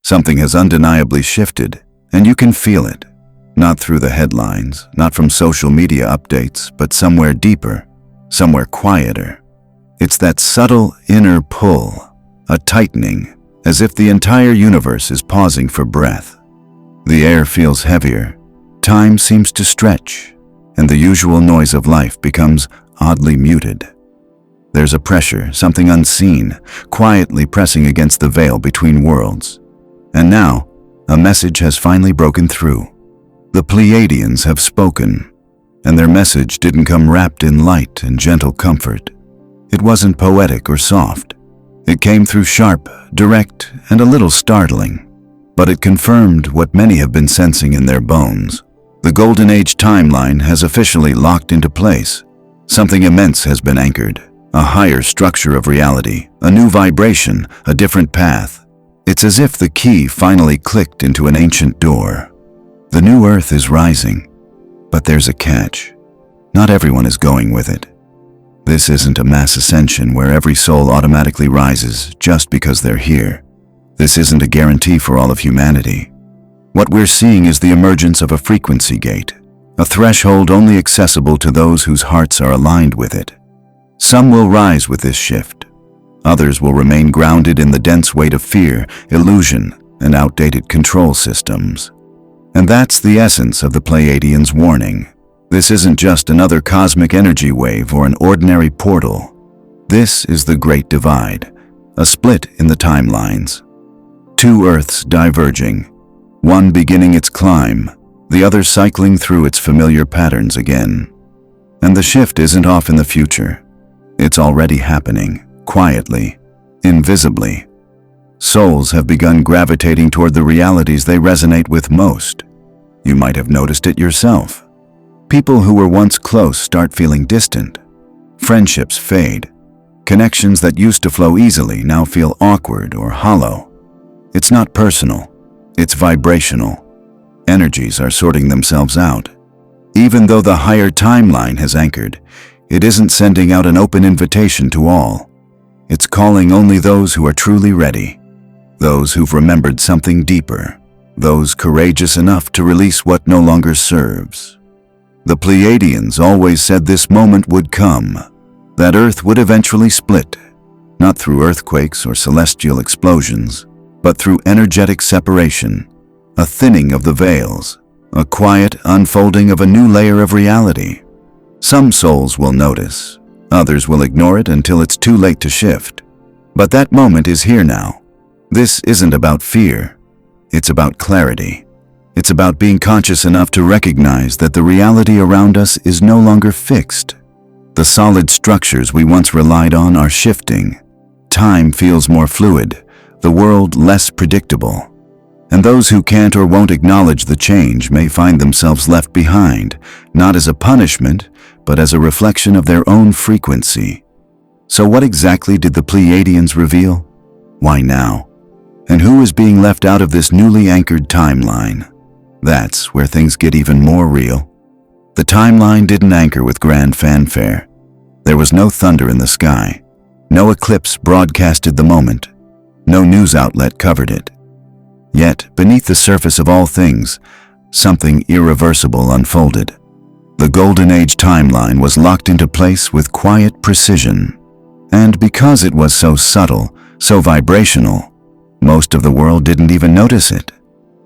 Something has undeniably shifted, and you can feel it. Not through the headlines, not from social media updates, but somewhere deeper, somewhere quieter. It's that subtle inner pull, a tightening, as if the entire universe is pausing for breath. The air feels heavier, time seems to stretch, and the usual noise of life becomes oddly muted. There's a pressure, something unseen, quietly pressing against the veil between worlds. And now, a message has finally broken through. The Pleiadians have spoken, and their message didn't come wrapped in light and gentle comfort. It wasn't poetic or soft. It came through sharp, direct, and a little startling. But it confirmed what many have been sensing in their bones. The Golden Age timeline has officially locked into place. Something immense has been anchored. A higher structure of reality, a new vibration, a different path. It's as if the key finally clicked into an ancient door. The new Earth is rising, but there's a catch. Not everyone is going with it. This isn't a mass ascension where every soul automatically rises just because they're here. This isn't a guarantee for all of humanity. What we're seeing is the emergence of a frequency gate, a threshold only accessible to those whose hearts are aligned with it. Some will rise with this shift. Others will remain grounded in the dense weight of fear, illusion, and outdated control systems. And that's the essence of the Pleiadians' warning. This isn't just another cosmic energy wave or an ordinary portal. This is the Great Divide, a split in the timelines. Two Earths diverging, one beginning its climb, the other cycling through its familiar patterns again. And the shift isn't off in the future. It's already happening, quietly, invisibly. Souls have begun gravitating toward the realities they resonate with most. You might have noticed it yourself. People who were once close start feeling distant. Friendships fade. Connections that used to flow easily now feel awkward or hollow. It's not personal, it's vibrational. Energies are sorting themselves out. Even though the higher timeline has anchored, it isn't sending out an open invitation to all. It's calling only those who are truly ready, those who've remembered something deeper, those courageous enough to release what no longer serves. The Pleiadians always said this moment would come, that Earth would eventually split, not through earthquakes or celestial explosions, but through energetic separation, a thinning of the veils, a quiet unfolding of a new layer of reality. Some souls will notice, others will ignore it until it's too late to shift. But that moment is here now. This isn't about fear. It's about clarity. It's about being conscious enough to recognize that the reality around us is no longer fixed. The solid structures we once relied on are shifting. Time feels more fluid, the world less predictable. And those who can't or won't acknowledge the change may find themselves left behind, not as a punishment, but as a reflection of their own frequency. So what exactly did the Pleiadians reveal? Why now? And who is being left out of this newly anchored timeline? That's where things get even more real. The timeline didn't anchor with grand fanfare. There was no thunder in the sky. No eclipse broadcasted the moment. No news outlet covered it. Yet, beneath the surface of all things, something irreversible unfolded. The Golden Age timeline was locked into place with quiet precision. And because it was so subtle, so vibrational, most of the world didn't even notice it.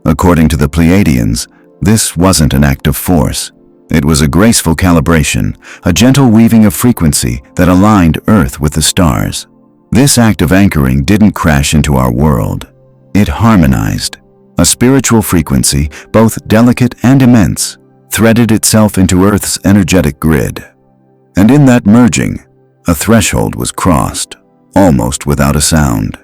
According to the Pleiadians, this wasn't an act of force. It was a graceful calibration, a gentle weaving of frequency that aligned Earth with the stars. This act of anchoring didn't crash into our world. It harmonized. A spiritual frequency, both delicate and immense, threaded itself into Earth's energetic grid. And in that merging, a threshold was crossed, almost without a sound.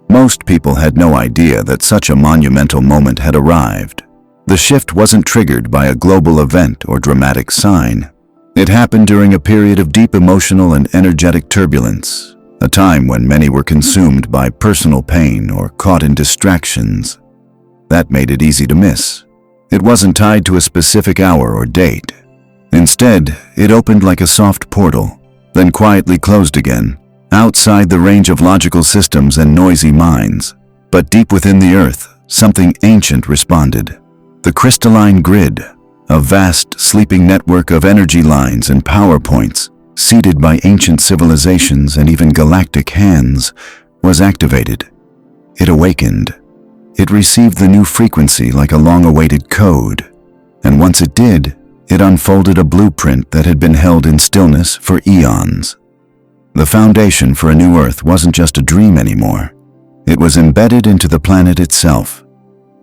Most people had no idea that such a monumental moment had arrived. The shift wasn't triggered by a global event or dramatic sign. It happened during a period of deep emotional and energetic turbulence, a time when many were consumed by personal pain or caught in distractions. That made it easy to miss. It wasn't tied to a specific hour or date. Instead, it opened like a soft portal, then quietly closed again, outside the range of logical systems and noisy minds. But deep within the earth, something ancient responded. The crystalline grid, a vast, sleeping network of energy lines and power points, seeded by ancient civilizations and even galactic hands, was activated. It awakened. It received the new frequency like a long-awaited code. And once it did, it unfolded a blueprint that had been held in stillness for eons. The foundation for a new Earth wasn't just a dream anymore. It was embedded into the planet itself.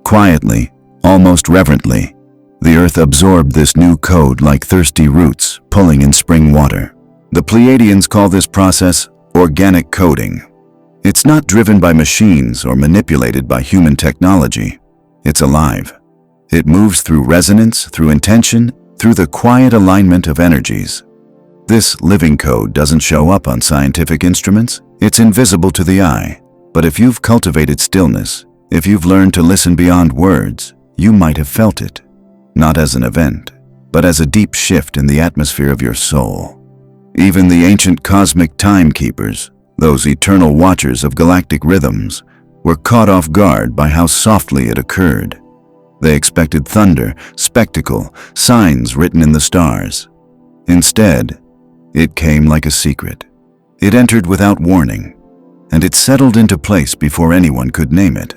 Quietly, almost reverently, the Earth absorbed this new code like thirsty roots pulling in spring water. The Pleiadians call this process organic coding. It's not driven by machines or manipulated by human technology. It's alive. It moves through resonance, through intention, through the quiet alignment of energies. This living code doesn't show up on scientific instruments. It's invisible to the eye. But if you've cultivated stillness, if you've learned to listen beyond words, you might have felt it. Not as an event, but as a deep shift in the atmosphere of your soul. Even the ancient cosmic timekeepers, those eternal watchers of galactic rhythms, were caught off guard by how softly it occurred. They expected thunder, spectacle, signs written in the stars. Instead, it came like a secret. It entered without warning, and it settled into place before anyone could name it.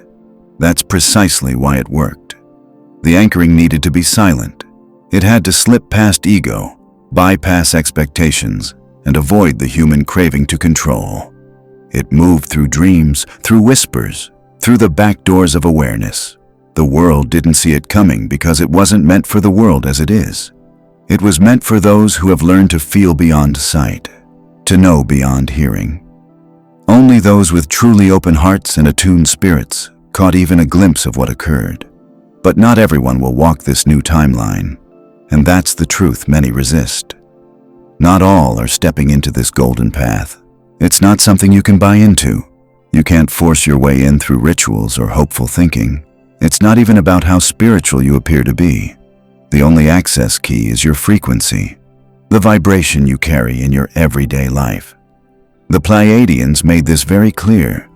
That's precisely why it worked. The anchoring needed to be silent. It had to slip past ego, bypass expectations, and avoid the human craving to control. It moved through dreams, through whispers, through the back doors of awareness. The world didn't see it coming because it wasn't meant for the world as it is. It was meant for those who have learned to feel beyond sight, to know beyond hearing. Only those with truly open hearts and attuned spirits caught even a glimpse of what occurred. But not everyone will walk this new timeline, and that's the truth many resist. Not all are stepping into this golden path. It's not something you can buy into. You can't force your way in through rituals or hopeful thinking. It's not even about how spiritual you appear to be. The only access key is your frequency, the vibration you carry in your everyday life. The Pleiadians made this very clear.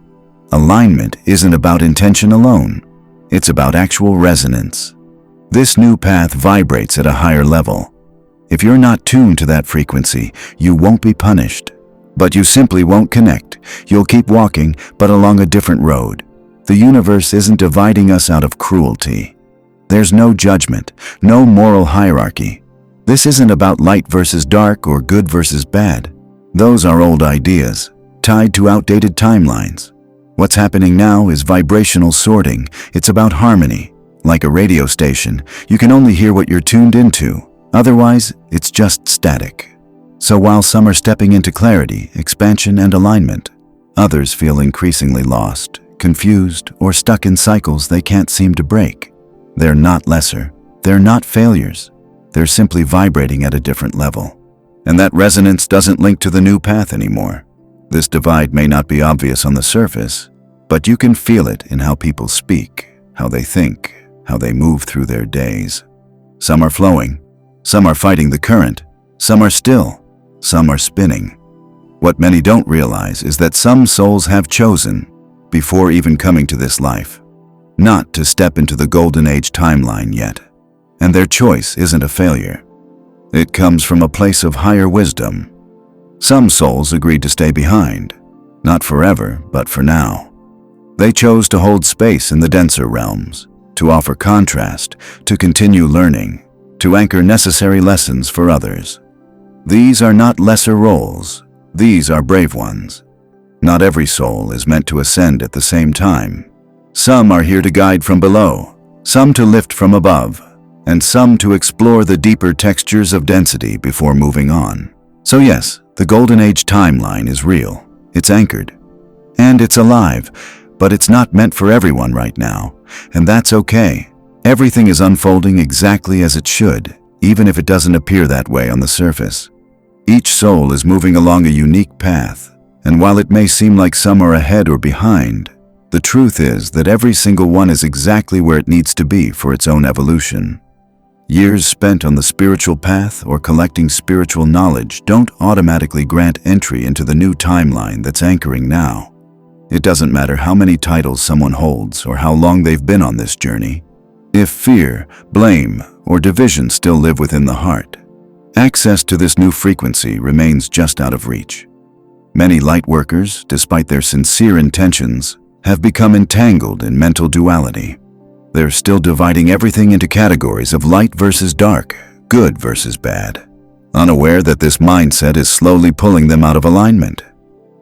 Alignment isn't about intention alone. It's about actual resonance. This new path vibrates at a higher level. If you're not tuned to that frequency, you won't be punished. But you simply won't connect. You'll keep walking, but along a different road. The universe isn't dividing us out of cruelty. There's no judgment, no moral hierarchy. This isn't about light versus dark or good versus bad. Those are old ideas, tied to outdated timelines. What's happening now is vibrational sorting. It's about harmony. Like a radio station, you can only hear what you're tuned into. Otherwise, it's just static. So while some are stepping into clarity, expansion, and alignment, others feel increasingly lost, confused, or stuck in cycles they can't seem to break. They're not lesser. They're not failures. They're simply vibrating at a different level. And that resonance doesn't link to the new path anymore. This divide may not be obvious on the surface, but you can feel it in how people speak, how they think, how they move through their days. Some are flowing. Some are fighting the current. Some are still. Some are spinning. What many don't realize is that some souls have chosen, before even coming to this life, not to step into the Golden Age timeline yet. And their choice isn't a failure. It comes from a place of higher wisdom. Some souls agreed to stay behind, not forever, but for now. They chose to hold space in the denser realms, to offer contrast, to continue learning, to anchor necessary lessons for others. These are not lesser roles. These are brave ones. Not every soul is meant to ascend at the same time. Some are here to guide from below, some to lift from above, and some to explore the deeper textures of density before moving on. So yes, the Golden Age timeline is real. It's anchored. And it's alive, but it's not meant for everyone right now, and that's okay. Everything is unfolding exactly as it should, even if it doesn't appear that way on the surface. Each soul is moving along a unique path, and while it may seem like some are ahead or behind, the truth is that every single one is exactly where it needs to be for its own evolution. Years spent on the spiritual path or collecting spiritual knowledge don't automatically grant entry into the new timeline that's anchoring now. It doesn't matter how many titles someone holds or how long they've been on this journey. If fear, blame, or division still live within the heart, access to this new frequency remains just out of reach. Many light workers, despite their sincere intentions, have become entangled in mental duality. They're still dividing everything into categories of light versus dark, good versus bad, unaware that this mindset is slowly pulling them out of alignment.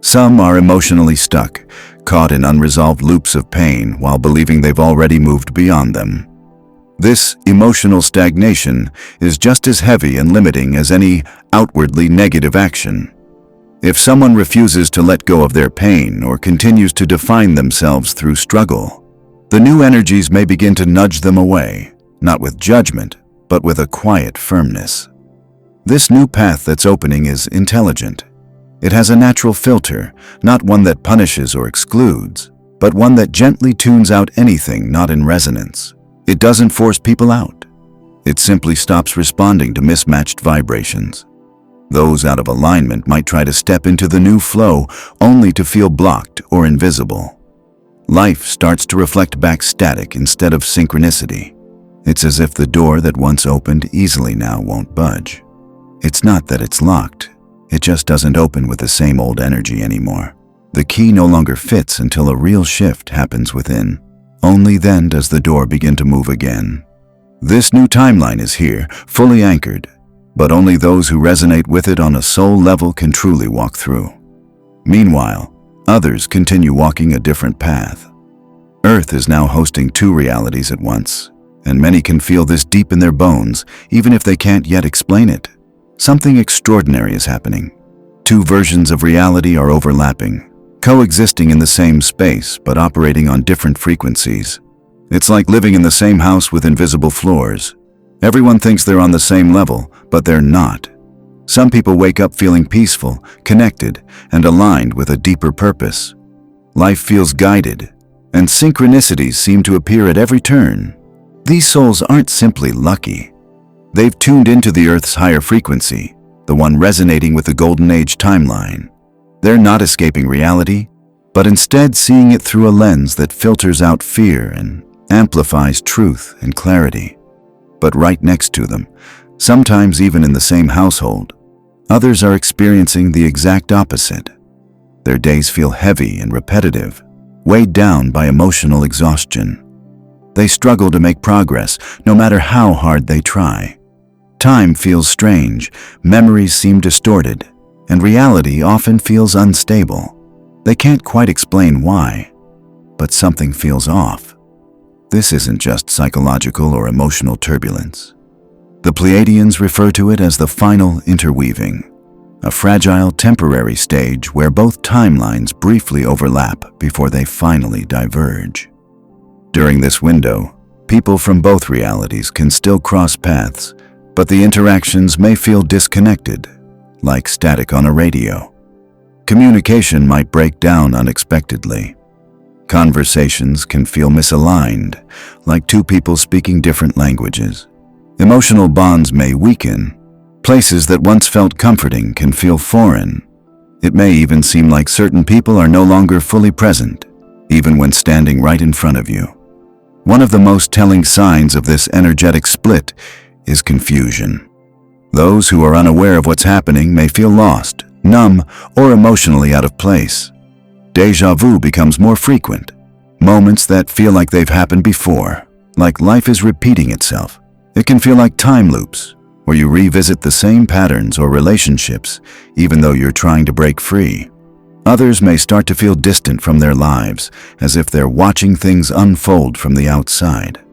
Some are emotionally stuck, caught in unresolved loops of pain while believing they've already moved beyond them. This emotional stagnation is just as heavy and limiting as any outwardly negative action. If someone refuses to let go of their pain or continues to define themselves through struggle, the new energies may begin to nudge them away, not with judgment, but with a quiet firmness. This new path that's opening is intelligent. It has a natural filter, not one that punishes or excludes, but one that gently tunes out anything not in resonance. It doesn't force people out. It simply stops responding to mismatched vibrations. Those out of alignment might try to step into the new flow only to feel blocked or invisible. Life starts to reflect back static instead of synchronicity. It's as if the door that once opened easily now won't budge. It's not that it's locked. It just doesn't open with the same old energy anymore. The key no longer fits until a real shift happens within. Only then does the door begin to move again. This new timeline is here, fully anchored, but only those who resonate with it on a soul level can truly walk through. Meanwhile, others continue walking a different path. Earth is now hosting two realities at once, and many can feel this deep in their bones, even if they can't yet explain it. Something extraordinary is happening. Two versions of reality are overlapping, coexisting in the same space but operating on different frequencies. It's like living in the same house with invisible floors. Everyone thinks they're on the same level, but they're not. Some people wake up feeling peaceful, connected, and aligned with a deeper purpose. Life feels guided, and synchronicities seem to appear at every turn. These souls aren't simply lucky. They've tuned into the Earth's higher frequency, the one resonating with the Golden Age timeline. They're not escaping reality, but instead seeing it through a lens that filters out fear and amplifies truth and clarity. But right next to them, sometimes even in the same household, others are experiencing the exact opposite. Their days feel heavy and repetitive, weighed down by emotional exhaustion. They struggle to make progress, no matter how hard they try. Time feels strange, memories seem distorted, and reality often feels unstable. They can't quite explain why, but something feels off. This isn't just psychological or emotional turbulence. The Pleiadians refer to it as the final interweaving, a fragile temporary stage where both timelines briefly overlap before they finally diverge. During this window, people from both realities can still cross paths, but the interactions may feel disconnected, like static on a radio. Communication might break down unexpectedly. Conversations can feel misaligned, like two people speaking different languages. Emotional bonds may weaken. Places that once felt comforting can feel foreign. It may even seem like certain people are no longer fully present, even when standing right in front of you. One of the most telling signs of this energetic split is confusion. Those who are unaware of what's happening may feel lost, numb, or emotionally out of place. Déjà vu becomes more frequent. Moments that feel like they've happened before, like life is repeating itself. It can feel like time loops, where you revisit the same patterns or relationships, even though you're trying to break free. Others may start to feel distant from their lives, as if they're watching things unfold from the outside.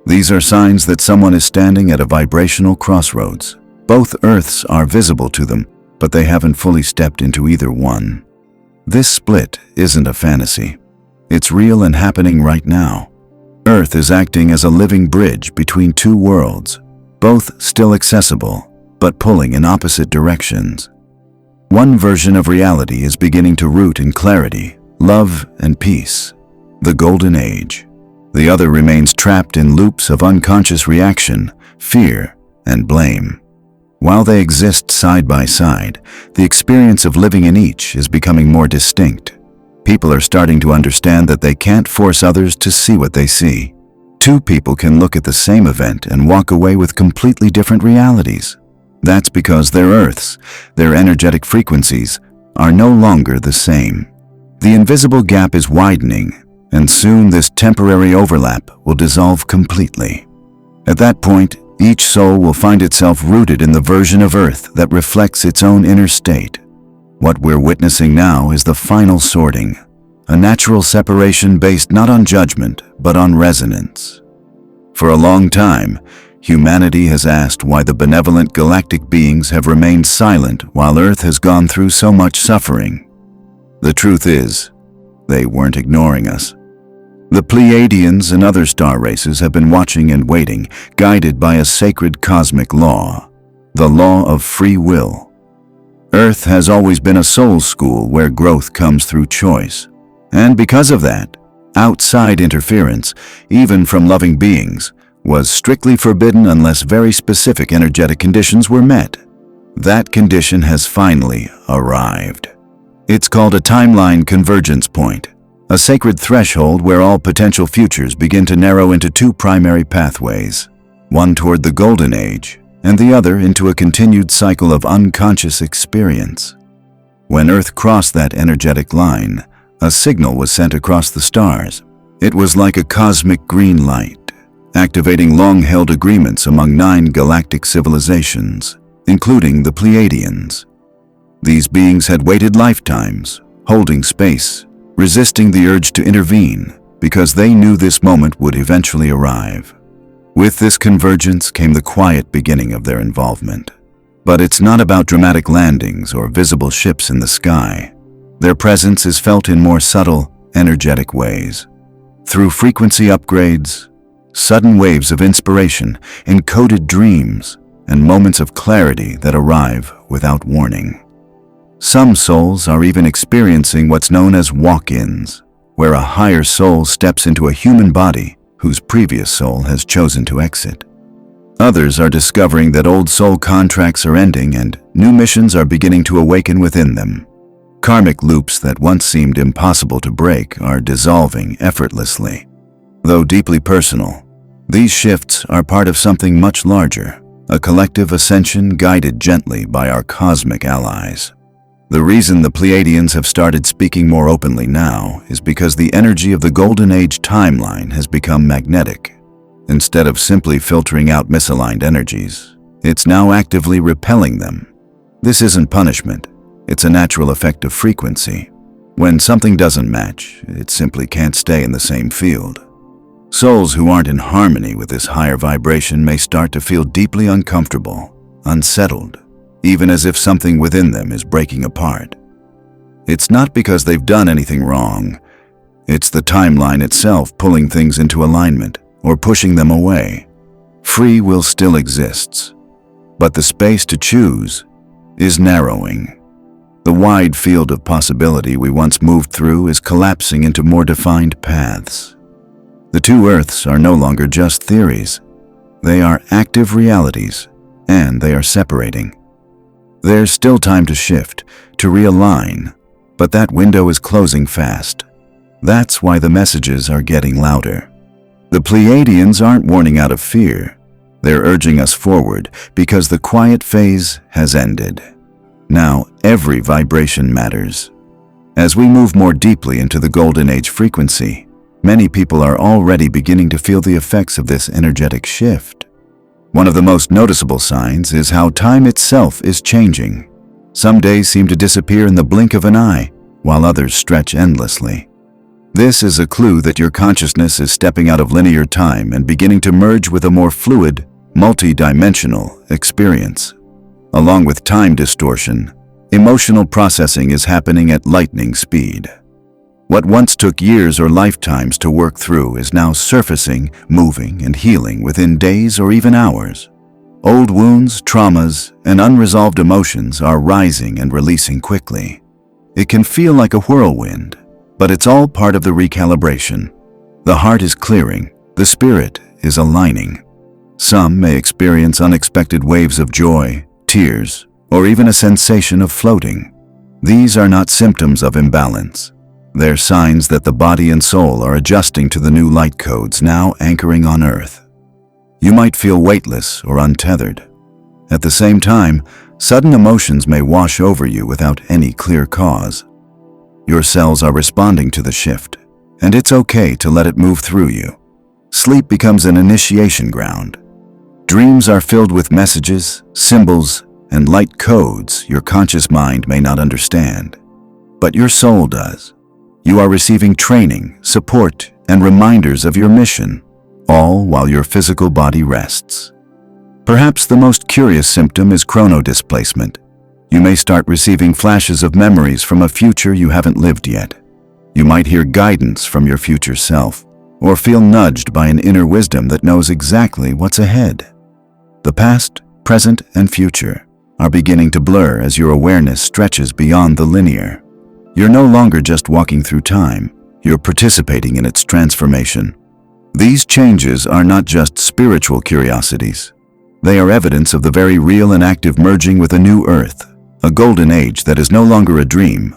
These are signs that someone is standing at a vibrational crossroads. Both Earths are visible to them, but they haven't fully stepped into either one. This split isn't a fantasy. It's real and happening right now. Earth is acting as a living bridge between two worlds, both still accessible, but pulling in opposite directions. One version of reality is beginning to root in clarity, love, and peace, the Golden Age. The other remains trapped in loops of unconscious reaction, fear, and blame. While they exist side by side, the experience of living in each is becoming more distinct. People are starting to understand that they can't force others to see what they see. Two people can look at the same event and walk away with completely different realities. That's because their earths, their energetic frequencies, are no longer the same. The invisible gap is widening, and soon this temporary overlap will dissolve completely. At that point, each soul will find itself rooted in the version of Earth that reflects its own inner state. What we're witnessing now is the final sorting, a natural separation based not on judgment, but on resonance. For a long time, humanity has asked why the benevolent galactic beings have remained silent while Earth has gone through so much suffering. The truth is, they weren't ignoring us. The Pleiadians and other star races have been watching and waiting, guided by a sacred cosmic law, the law of free will. Earth has always been a soul school where growth comes through choice. And because of that, outside interference, even from loving beings, was strictly forbidden unless very specific energetic conditions were met. That condition has finally arrived. It's called a timeline convergence point, a sacred threshold where all potential futures begin to narrow into two primary pathways, one toward the golden age and the other into a continued cycle of unconscious experience. When Earth crossed that energetic line, a signal was sent across the stars. It was like a cosmic green light, activating long-held agreements among 9 galactic civilizations, including the Pleiadians. These beings had waited lifetimes, holding space, resisting the urge to intervene, because they knew this moment would eventually arrive. With this convergence came the quiet beginning of their involvement. But it's not about dramatic landings or visible ships in the sky. Their presence is felt in more subtle, energetic ways. Through frequency upgrades, sudden waves of inspiration, encoded dreams, and moments of clarity that arrive without warning. Some souls are even experiencing what's known as walk-ins, where a higher soul steps into a human body whose previous soul has chosen to exit. Others are discovering that old soul contracts are ending and new missions are beginning to awaken within them. Karmic loops that once seemed impossible to break are dissolving effortlessly. Though deeply personal, these shifts are part of something much larger, a collective ascension guided gently by our cosmic allies. The reason the Pleiadians have started speaking more openly now is because the energy of the Golden Age timeline has become magnetic. Instead of simply filtering out misaligned energies, it's now actively repelling them. This isn't punishment, it's a natural effect of frequency. When something doesn't match, it simply can't stay in the same field. Souls who aren't in harmony with this higher vibration may start to feel deeply uncomfortable, unsettled, even as if something within them is breaking apart. It's not because they've done anything wrong. It's the timeline itself pulling things into alignment or pushing them away. Free will still exists, but the space to choose is narrowing. The wide field of possibility we once moved through is collapsing into more defined paths. The two Earths are no longer just theories. They are active realities, and they are separating. There's still time to shift, to realign, but that window is closing fast. That's why the messages are getting louder. The Pleiadians aren't warning out of fear. They're urging us forward because the quiet phase has ended. Now every vibration matters. As we move more deeply into the Golden Age frequency, many people are already beginning to feel the effects of this energetic shift. One of the most noticeable signs is how time itself is changing. Some days seem to disappear in the blink of an eye, while others stretch endlessly. This is a clue that your consciousness is stepping out of linear time and beginning to merge with a more fluid, multi-dimensional experience. Along with time distortion, emotional processing is happening at lightning speed. What once took years or lifetimes to work through is now surfacing, moving, and healing within days or even hours. Old wounds, traumas, and unresolved emotions are rising and releasing quickly. It can feel like a whirlwind, but it's all part of the recalibration. The heart is clearing, the spirit is aligning. Some may experience unexpected waves of joy, tears, or even a sensation of floating. These are not symptoms of imbalance. They're signs that the body and soul are adjusting to the new light codes now anchoring on Earth. You might feel weightless or untethered. At the same time, sudden emotions may wash over you without any clear cause. Your cells are responding to the shift, and it's okay to let it move through you. Sleep becomes an initiation ground. Dreams are filled with messages, symbols, and light codes your conscious mind may not understand, but your soul does. You are receiving training, support, and reminders of your mission, all while your physical body rests. Perhaps the most curious symptom is chronodisplacement. You may start receiving flashes of memories from a future you haven't lived yet. You might hear guidance from your future self, or feel nudged by an inner wisdom that knows exactly what's ahead. The past, present, and future are beginning to blur as your awareness stretches beyond the linear. You're no longer just walking through time, you're participating in its transformation. These changes are not just spiritual curiosities. They are evidence of the very real and active merging with a new earth, a golden age that is no longer a dream,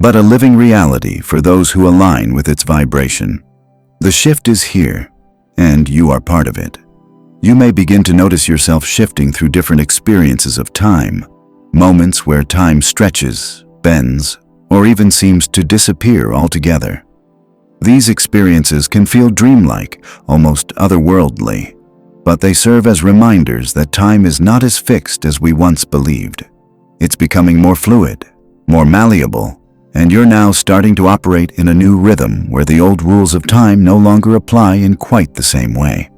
but a living reality for those who align with its vibration. The shift is here, and you are part of it. You may begin to notice yourself shifting through different experiences of time, moments where time stretches, bends, or even seems to disappear altogether. These experiences can feel dreamlike, almost otherworldly, but they serve as reminders that time is not as fixed as we once believed. It's becoming more fluid, more malleable, and you're now starting to operate in a new rhythm where the old rules of time no longer apply in quite the same way.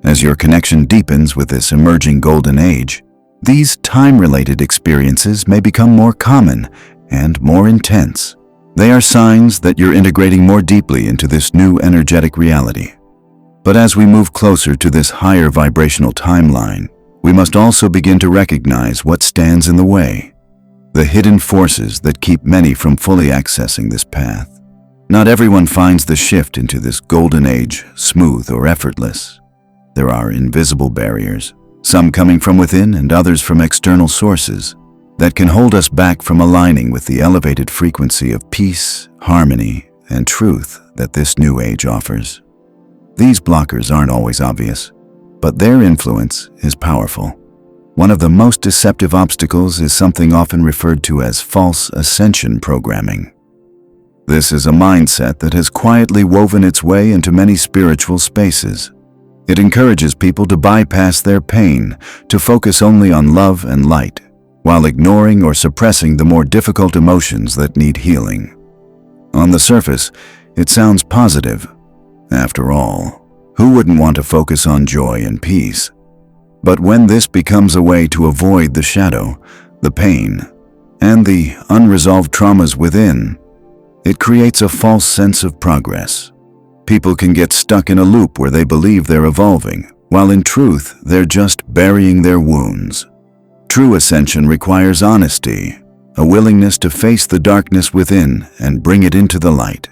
As your connection deepens with this emerging golden age, these time-related experiences may become more common and more intense. They are signs that you're integrating more deeply into this new energetic reality. But as we move closer to this higher vibrational timeline, we must also begin to recognize what stands in the way, the hidden forces that keep many from fully accessing this path. Not everyone finds the shift into this golden age smooth or effortless. There are invisible barriers, some coming from within and others from external sources, that can hold us back from aligning with the elevated frequency of peace, harmony, and truth that this new age offers. These blockers aren't always obvious, but their influence is powerful. One of the most deceptive obstacles is something often referred to as false ascension programming. This is a mindset that has quietly woven its way into many spiritual spaces. It encourages people to bypass their pain, to focus only on love and light, while ignoring or suppressing the more difficult emotions that need healing. On the surface, it sounds positive. After all, who wouldn't want to focus on joy and peace? But when this becomes a way to avoid the shadow, the pain, and the unresolved traumas within, it creates a false sense of progress. People can get stuck in a loop where they believe they're evolving, while in truth, they're just burying their wounds. True ascension requires honesty, a willingness to face the darkness within and bring it into the light.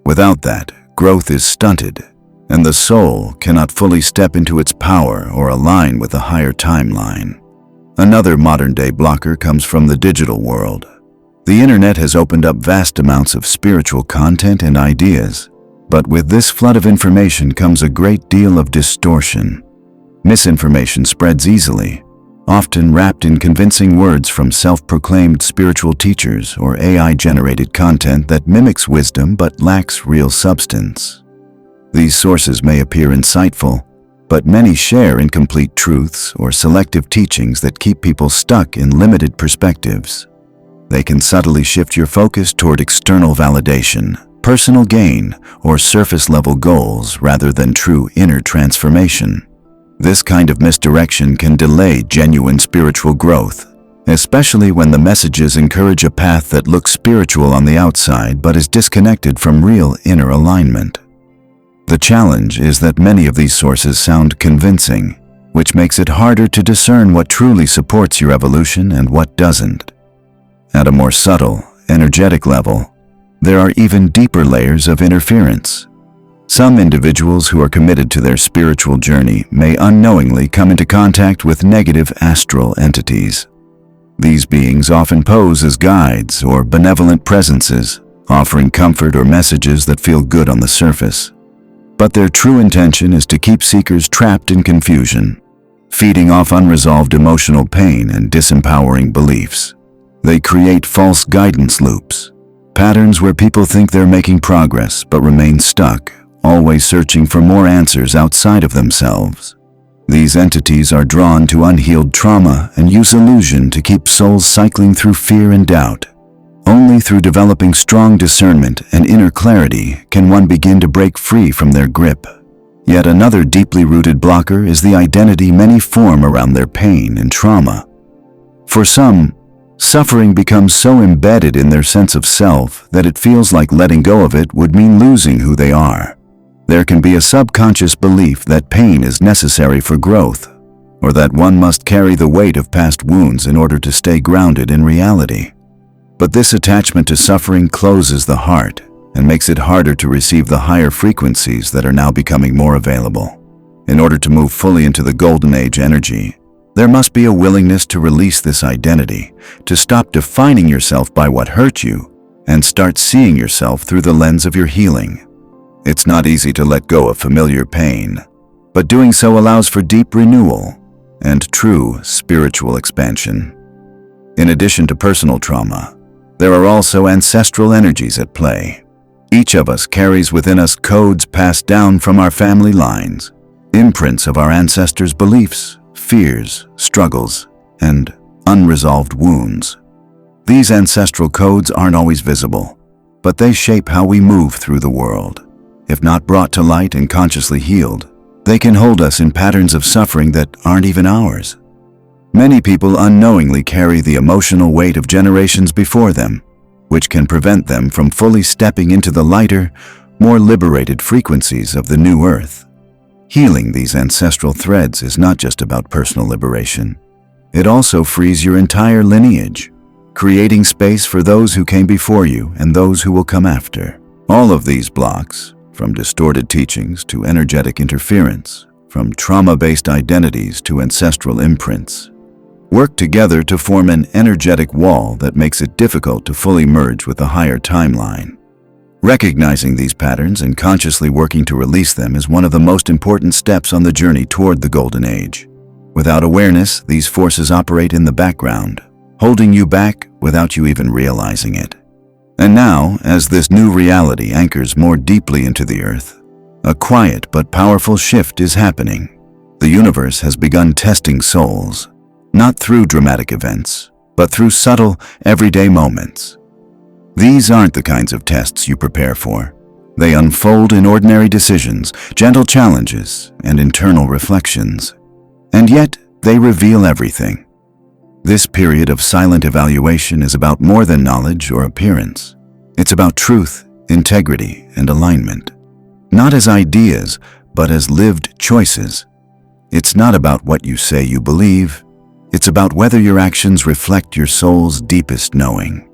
Without that, growth is stunted, and the soul cannot fully step into its power or align with a higher timeline. Another modern-day blocker comes from the digital world. The internet has opened up vast amounts of spiritual content and ideas, but with this flood of information comes a great deal of distortion. Misinformation spreads easily, often wrapped in convincing words from self-proclaimed spiritual teachers or AI-generated content that mimics wisdom but lacks real substance. These sources may appear insightful, but many share incomplete truths or selective teachings that keep people stuck in limited perspectives. They can subtly shift your focus toward external validation, personal gain, or surface-level goals rather than true inner transformation. This kind of misdirection can delay genuine spiritual growth, especially when the messages encourage a path that looks spiritual on the outside but is disconnected from real inner alignment. The challenge is that many of these sources sound convincing, which makes it harder to discern what truly supports your evolution and what doesn't. At a more subtle, energetic level, there are even deeper layers of interference. Some individuals who are committed to their spiritual journey may unknowingly come into contact with negative astral entities. These beings often pose as guides or benevolent presences, offering comfort or messages that feel good on the surface. But their true intention is to keep seekers trapped in confusion, feeding off unresolved emotional pain and disempowering beliefs. They create false guidance loops, patterns where people think they're making progress but remain stuck, always searching for more answers outside of themselves. These entities are drawn to unhealed trauma and use illusion to keep souls cycling through fear and doubt. Only through developing strong discernment and inner clarity can one begin to break free from their grip. Yet another deeply rooted blocker is the identity many form around their pain and trauma. For some, suffering becomes so embedded in their sense of self that it feels like letting go of it would mean losing who they are. There can be a subconscious belief that pain is necessary for growth, or that one must carry the weight of past wounds in order to stay grounded in reality. But this attachment to suffering closes the heart and makes it harder to receive the higher frequencies that are now becoming more available. In order to move fully into the golden age energy, there must be a willingness to release this identity, to stop defining yourself by what hurt you, and start seeing yourself through the lens of your healing. It's not easy to let go of familiar pain, but doing so allows for deep renewal and true spiritual expansion. In addition to personal trauma, there are also ancestral energies at play. Each of us carries within us codes passed down from our family lines, imprints of our ancestors' beliefs, fears, struggles, and unresolved wounds. These ancestral codes aren't always visible, but they shape how we move through the world. If not brought to light and consciously healed, they can hold us in patterns of suffering that aren't even ours. Many people unknowingly carry the emotional weight of generations before them, which can prevent them from fully stepping into the lighter, more liberated frequencies of the new earth. Healing these ancestral threads is not just about personal liberation. It also frees your entire lineage, creating space for those who came before you and those who will come after. All of these blocks, from distorted teachings to energetic interference, from trauma-based identities to ancestral imprints, work together to form an energetic wall that makes it difficult to fully merge with the higher timeline. Recognizing these patterns and consciously working to release them is one of the most important steps on the journey toward the Golden Age. Without awareness, these forces operate in the background, holding you back without you even realizing it. And now, as this new reality anchors more deeply into the earth, a quiet but powerful shift is happening. The universe has begun testing souls, not through dramatic events, but through subtle, everyday moments. These aren't the kinds of tests you prepare for. They unfold in ordinary decisions, gentle challenges, and internal reflections. And yet, they reveal everything. This period of silent evaluation is about more than knowledge or appearance. It's about truth, integrity, and alignment. Not as ideas, but as lived choices. It's not about what you say you believe. It's about whether your actions reflect your soul's deepest knowing.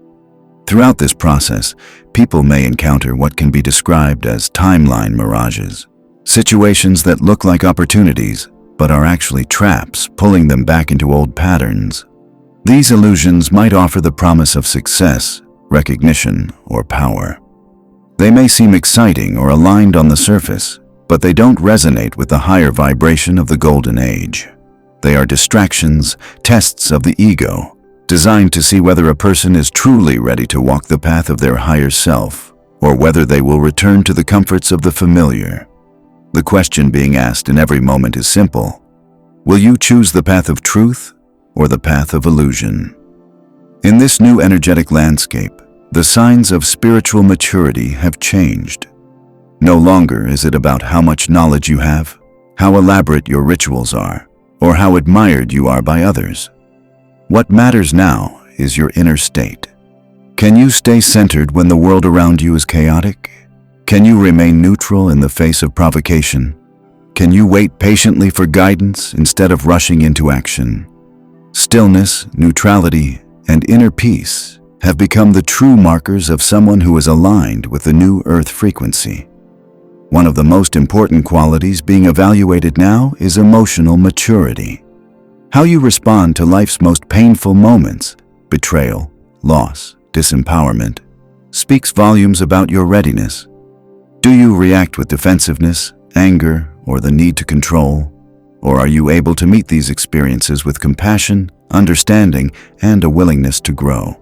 Throughout this process, people may encounter what can be described as timeline mirages, situations that look like opportunities, but are actually traps pulling them back into old patterns. These illusions might offer the promise of success, recognition, or power. They may seem exciting or aligned on the surface, but they don't resonate with the higher vibration of the Golden Age. They are distractions, tests of the ego, designed to see whether a person is truly ready to walk the path of their higher self, or whether they will return to the comforts of the familiar. The question being asked in every moment is simple: will you choose the path of truth or the path of illusion? In this new energetic landscape, the signs of spiritual maturity have changed. No longer is it about how much knowledge you have, how elaborate your rituals are, or how admired you are by others. What matters now is your inner state. Can you stay centered when the world around you is chaotic? Can you remain neutral in the face of provocation? Can you wait patiently for guidance instead of rushing into action? Stillness, neutrality, and inner peace have become the true markers of someone who is aligned with the new earth frequency. One of the most important qualities being evaluated now is emotional maturity. How you respond to life's most painful moments, betrayal, loss, disempowerment. speaks volumes about your readiness. Do you react with defensiveness, anger, or the need to control? Or are you able to meet these experiences with compassion, understanding, and a willingness to grow?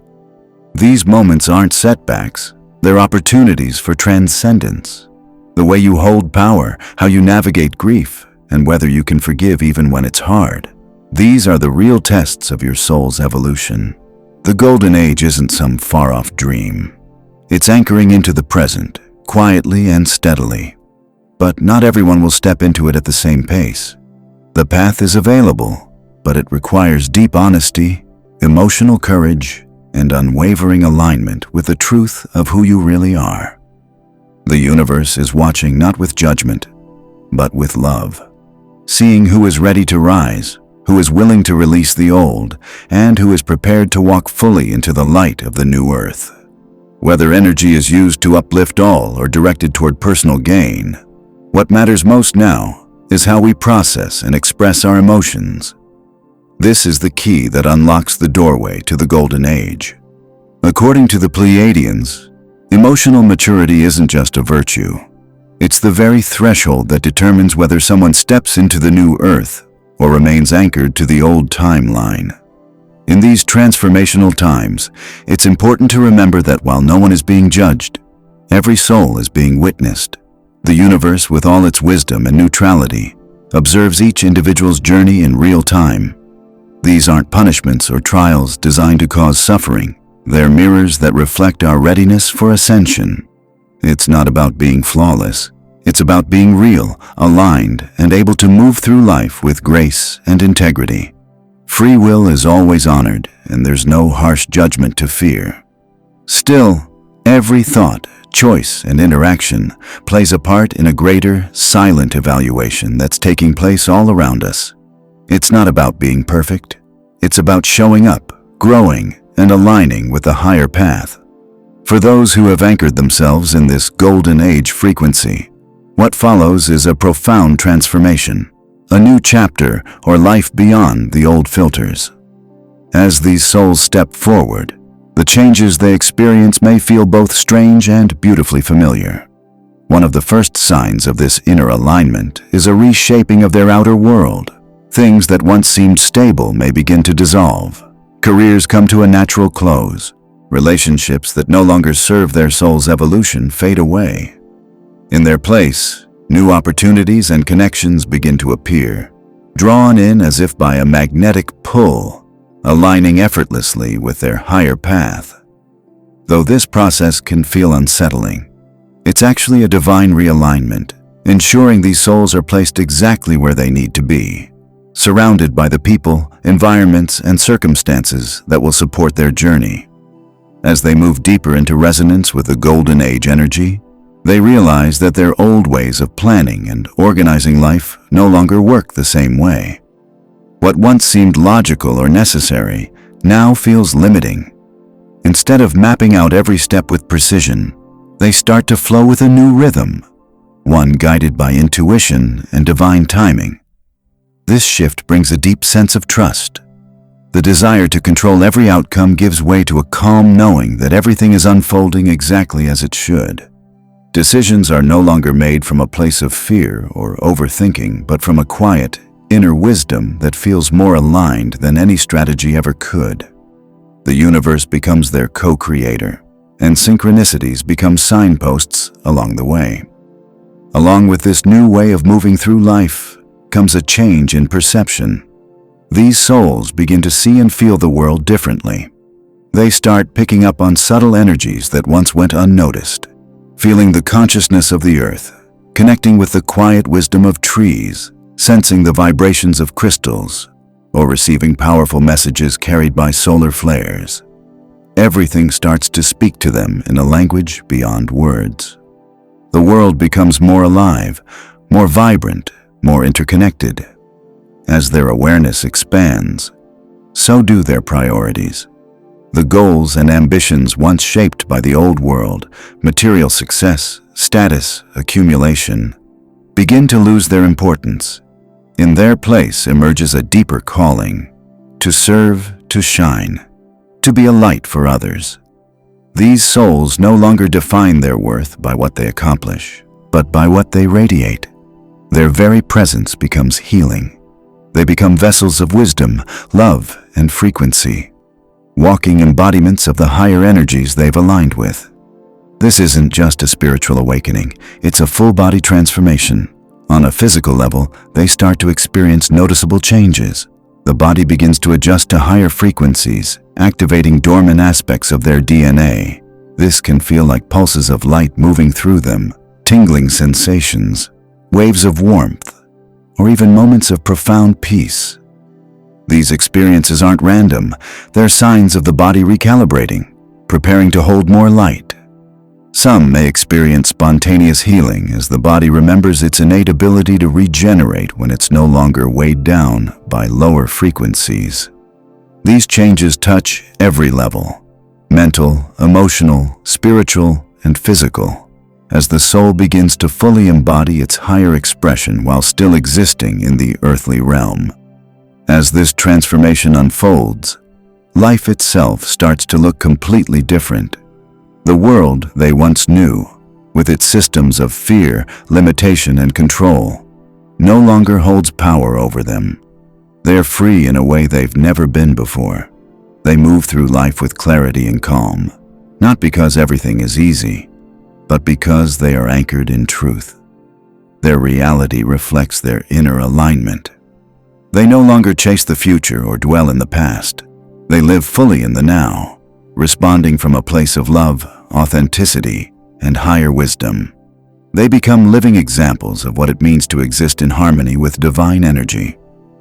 These moments aren't setbacks, they're opportunities for transcendence. The way you hold power, how you navigate grief, and whether you can forgive even when it's hard. These are the real tests of your soul's evolution. The Golden Age isn't some far-off dream. It's anchoring into the present, quietly and steadily. But not everyone will step into it at the same pace. The path is available, but it requires deep honesty, emotional courage, and unwavering alignment with the truth of who you really are. The universe is watching not with judgment, but with love, seeing who is ready to rise, who is willing to release the old, and who is prepared to walk fully into the light of the new earth. Whether energy is used to uplift all or directed toward personal gain, what matters most now is how we process and express our emotions. This is the key that unlocks the doorway to the Golden Age. According to the Pleiadians, emotional maturity isn't just a virtue. It's the very threshold that determines whether someone steps into the new earth or remains anchored to the old timeline. In these transformational times, it's important to remember that while no one is being judged, every soul is being witnessed. The universe, with all its wisdom and neutrality, observes each individual's journey in real time. These aren't punishments or trials designed to cause suffering. They're mirrors that reflect our readiness for ascension. It's not about being flawless. It's about being real, aligned, and able to move through life with grace and integrity. Free will is always honored, and there's no harsh judgment to fear. Still, every thought, choice, and interaction plays a part in a greater, silent evaluation that's taking place all around us. It's not about being perfect. It's about showing up, growing, and aligning with the higher path. For those who have anchored themselves in this Golden Age frequency, what follows is a profound transformation, a new chapter or life beyond the old filters. As these souls step forward, the changes they experience may feel both strange and beautifully familiar. One of the first signs of this inner alignment is a reshaping of their outer world. Things that once seemed stable may begin to dissolve. Careers come to a natural close. Relationships that no longer serve their soul's evolution fade away. In their place, new opportunities and connections begin to appear, drawn in as if by a magnetic pull, aligning effortlessly with their higher path. Though this process can feel unsettling, it's actually a divine realignment, ensuring these souls are placed exactly where they need to be, surrounded by the people, environments, and circumstances that will support their journey. As they move deeper into resonance with the Golden Age energy, they realize that their old ways of planning and organizing life no longer work the same way. What once seemed logical or necessary now feels limiting. Instead of mapping out every step with precision, they start to flow with a new rhythm, one guided by intuition and divine timing. This shift brings a deep sense of trust. The desire to control every outcome gives way to a calm knowing that everything is unfolding exactly as it should. Decisions are no longer made from a place of fear or overthinking, but from a quiet, inner wisdom that feels more aligned than any strategy ever could. The universe becomes their co-creator, and synchronicities become signposts along the way. Along with this new way of moving through life comes a change in perception. These souls begin to see and feel the world differently. They start picking up on subtle energies that once went unnoticed, feeling the consciousness of the earth, connecting with the quiet wisdom of trees, sensing the vibrations of crystals, or receiving powerful messages carried by solar flares. Everything starts to speak to them in a language beyond words. The world becomes more alive, more vibrant, more interconnected. As their awareness expands, so do their priorities. The goals and ambitions once shaped by the old world, material success, status, accumulation, begin to lose their importance. In their place emerges a deeper calling, to serve, to shine, to be a light for others. These souls no longer define their worth by what they accomplish, but by what they radiate. Their very presence becomes healing. They become vessels of wisdom, love, and frequency, walking embodiments of the higher energies they've aligned with. This isn't just a spiritual awakening, it's a full-body transformation. On a physical level, they start to experience noticeable changes. The body begins to adjust to higher frequencies, activating dormant aspects of their DNA. This can feel like pulses of light moving through them, tingling sensations, waves of warmth, or even moments of profound peace. These experiences aren't random, they're signs of the body recalibrating, preparing to hold more light. Some may experience spontaneous healing as the body remembers its innate ability to regenerate when it's no longer weighed down by lower frequencies. These changes touch every level: mental, emotional, spiritual, and physical, as the soul begins to fully embody its higher expression while still existing in the earthly realm. As this transformation unfolds, life itself starts to look completely different. The world they once knew, with its systems of fear, limitation, and control, no longer holds power over them. They're free in a way they've never been before. They move through life with clarity and calm, not because everything is easy, but because they are anchored in truth. Their reality reflects their inner alignment. They no longer chase the future or dwell in the past. They live fully in the now, responding from a place of love, authenticity, and higher wisdom. They become living examples of what it means to exist in harmony with divine energy.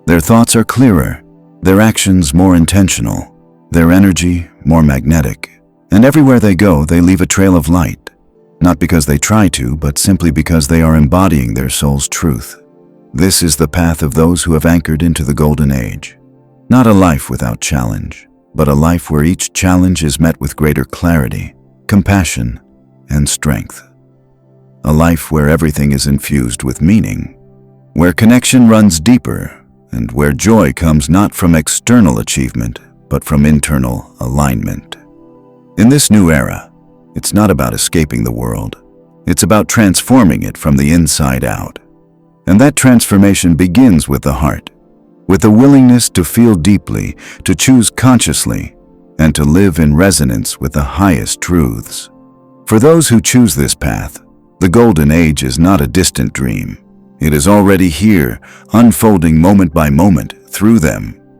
Their thoughts are clearer, their actions more intentional, their energy more magnetic, and everywhere they go, they leave a trail of light, not because they try to, but simply because they are embodying their soul's truth. This is the path of those who have anchored into the golden age. Not a life without challenge, but a life where each challenge is met with greater clarity, compassion, and strength. A life where everything is infused with meaning, where connection runs deeper, and where joy comes not from external achievement, but from internal alignment. In this new era, it's not about escaping the world. It's about transforming it from the inside out. And that transformation begins with the heart, with the willingness to feel deeply, to choose consciously, and to live in resonance with the highest truths. For those who choose this path, the golden age is not a distant dream. It is already here, unfolding moment by moment through them.